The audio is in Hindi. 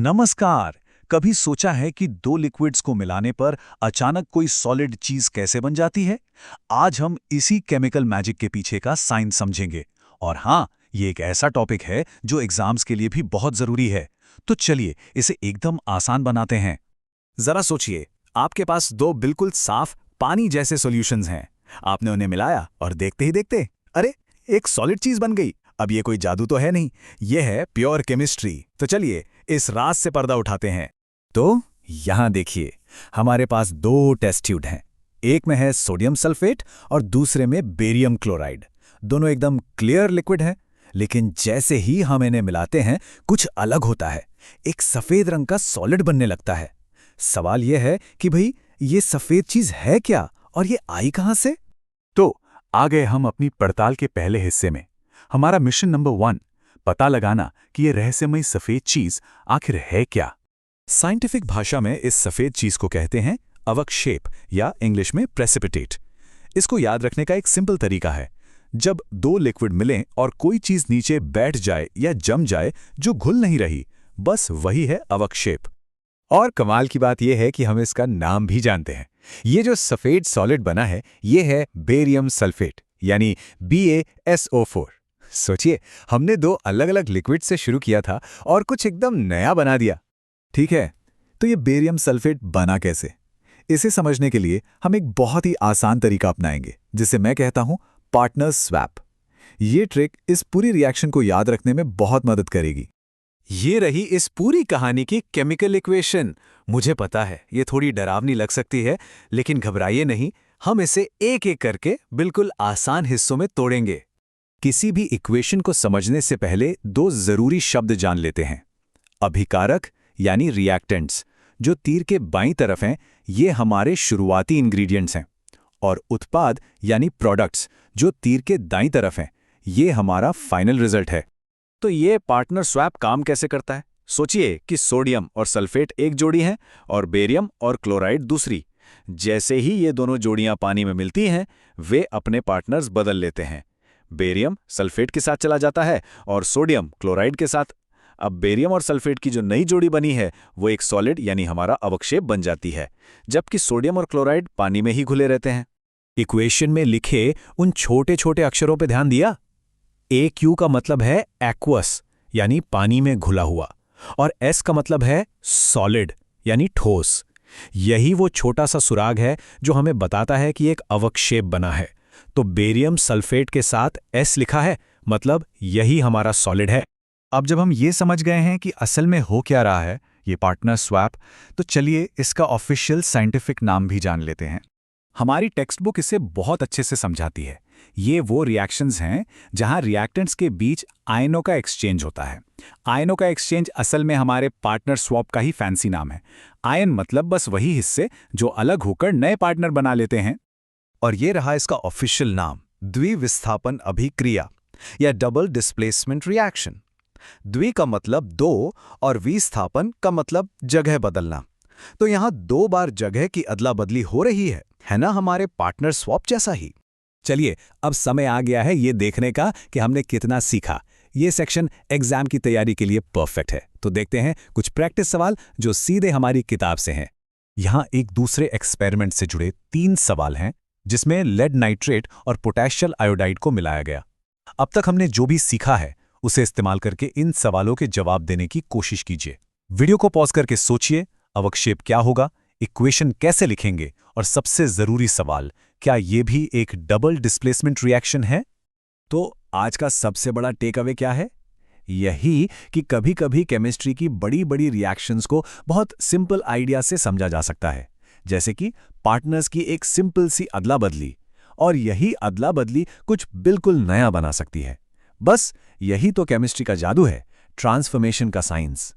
नमस्कार। कभी सोचा है कि दो लिक्विड्स को मिलाने पर अचानक कोई सॉलिड चीज कैसे बन जाती है? आज हम इसी केमिकल मैजिक के पीछे का साइंस समझेंगे। और हाँ, ये एक ऐसा टॉपिक है जो एग्जाम्स के लिए भी बहुत जरूरी है। तो चलिए इसे एकदम आसान बनाते हैं। जरा सोचिए, आपके पास दो बिल्कुल साफ पानी जैसे सॉल्यूशंस हैं। आपने उन्हें मिलाया और देखते ही देखते अरे, एक सॉलिड चीज बन गई। अब ये कोई जादू तो है नहीं, ये है प्योर केमिस्ट्री। तो चलिए इस राज से पर्दा उठाते हैं। तो यहां देखिए, हमारे पास दो टेस्ट ट्यूब हैं। एक में है सोडियम सल्फेट और दूसरे में बेरियम क्लोराइड। दोनों एकदम क्लियर लिक्विड हैं, लेकिन जैसे ही हम इन्हें मिलाते हैं कुछ अलग होता है। एक सफेद रंग का सॉलिड बनने लगता है। सवाल यह है कि भाई, ये सफेद चीज है क्या और ये आई कहां से? तो आ गए हम अपनी पड़ताल के पहले हिस्से में। हमारा मिशन नंबर 1, पता लगाना कि ये रहस्यमयी सफेद चीज आखिर है क्या। साइंटिफिक भाषा में इस सफेद चीज को कहते हैं अवक्षेप या इंग्लिश में प्रेसिपिटेट। इसको याद रखने का एक सिंपल तरीका है, जब दो लिक्विड मिलें और कोई चीज नीचे बैठ जाए या जम जाए जो घुल नहीं रही, बस वही है अवक्षेप। और कमाल की बात यह है कि हम इसका नाम भी जानते हैं। ये जो सफेद सॉलिड बना है, ये है बेरियम सल्फेट यानी BaSO4। सोचिए, हमने दो अलग अलग लिक्विड से शुरू किया था और कुछ एकदम नया बना दिया। ठीक है, तो ये बेरियम सल्फेट बना कैसे? इसे समझने के लिए हम एक बहुत ही आसान तरीका अपनाएंगे, जिसे मैं कहता हूं पार्टनर स्वैप। ये ट्रिक इस पूरी रिएक्शन को याद रखने में बहुत मदद करेगी। ये रही इस पूरी कहानी की केमिकल इक्वेशन। मुझे पता है ये थोड़ी डरावनी लग सकती है, लेकिन घबराइए नहीं, हम इसे एक एक करके बिल्कुल आसान हिस्सों में तोड़ेंगे। किसी भी इक्वेशन को समझने से पहले दो जरूरी शब्द जान लेते हैं। अभिकारक यानी रिएक्टेंट्स, जो तीर के बाईं तरफ हैं, ये हमारे शुरुआती इंग्रेडिएंट्स हैं। और उत्पाद यानी प्रोडक्ट्स, जो तीर के दाईं तरफ हैं, ये हमारा फाइनल रिजल्ट है। तो ये पार्टनर स्वैप काम कैसे करता है? सोचिए कि सोडियम और सल्फेट एक जोड़ी हैं और बेरियम और क्लोराइड दूसरी। जैसे ही ये दोनों जोड़ियां पानी में मिलती हैं, वे अपने पार्टनर्स बदल लेते हैं। बेरियम सल्फेट के साथ चला जाता है और सोडियम क्लोराइड के साथ। अब बेरियम और सल्फेट की जो नई जोड़ी बनी है, वो एक सॉलिड यानी हमारा अवक्षेप बन जाती है, जबकि सोडियम और क्लोराइड पानी में ही घुले रहते हैं। इक्वेशन में लिखे उन छोटे छोटे अक्षरों पर ध्यान दिया? AQ का मतलब है एक्वस यानी पानी में घुला हुआ, और S का मतलब है सॉलिड यानी ठोस। यही वो छोटा सा सुराग है जो हमें बताता है कि एक अवक्षेप बना है। तो बेरियम सल्फेट के साथ S लिखा है, मतलब यही हमारा सॉलिड है। अब जब हम ये समझ गए हैं कि असल में हो क्या रहा है, ये पार्टनर स्वैप, तो चलिए इसका ऑफिशियल साइंटिफिक नाम भी जान लेते हैं। हमारी टेक्स्ट बुक इसे बहुत अच्छे से समझाती है। ये वो रिएक्शंस हैं जहां रिएक्टेंट्स के बीच आयनों का एक्सचेंज होता है। आयनों का एक्सचेंज असल में हमारे पार्टनर स्वैप का ही फैंसी नाम है। आयन मतलब बस वही हिस्से जो अलग होकर नए पार्टनर बना लेते हैं। और ये रहा इसका ऑफिशियल नाम, द्विविस्थापन अभिक्रिया या डबल डिस्प्लेसमेंट रिएक्शन। द्वि का मतलब दो और विस्थापन का मतलब जगह बदलना। तो यहां दो बार जगह की अदला बदली हो रही है ना, हमारे पार्टनर स्वैप जैसा ही। चलिए, अब समय आ गया है ये देखने का कि हमने कितना सीखा। ये सेक्शन एग्जाम की तैयारी के लिए परफेक्ट है। तो देखते हैं कुछ प्रैक्टिस सवाल जो सीधे हमारी किताब से हैं। यहाँ एक दूसरे एक्सपेरिमेंट से जुड़े 3 सवाल हैं, जिसमें लेड नाइट्रेट और पोटेशियम आयोडाइड को मिलाया गया। अब तक हमने जो भी सीखा है, उसे इस्तेमाल करके इन सवालों के जवाब देने की कोशिश कीजिए। वीडियो को पॉज करके सोचिए, अवक्षेप क्या होगा, इक्वेशन कैसे लिखेंगे, और सबसे जरूरी सवाल, क्या ये भी एक डबल डिस्प्लेसमेंट रिएक्शन है? तो आज का सबसे बड़ा टेक अवे क्या है? यही कि कभी कभी केमिस्ट्री की बड़ी बड़ी रिएक्शंस को बहुत सिंपल आइडिया से समझा जा सकता है, जैसे कि पार्टनर्स की एक सिंपल सी अदला बदली, और यही अदला बदली कुछ बिल्कुल नया बना सकती है। बस यही तो केमिस्ट्री का जादू है, ट्रांसफॉर्मेशन का साइंस।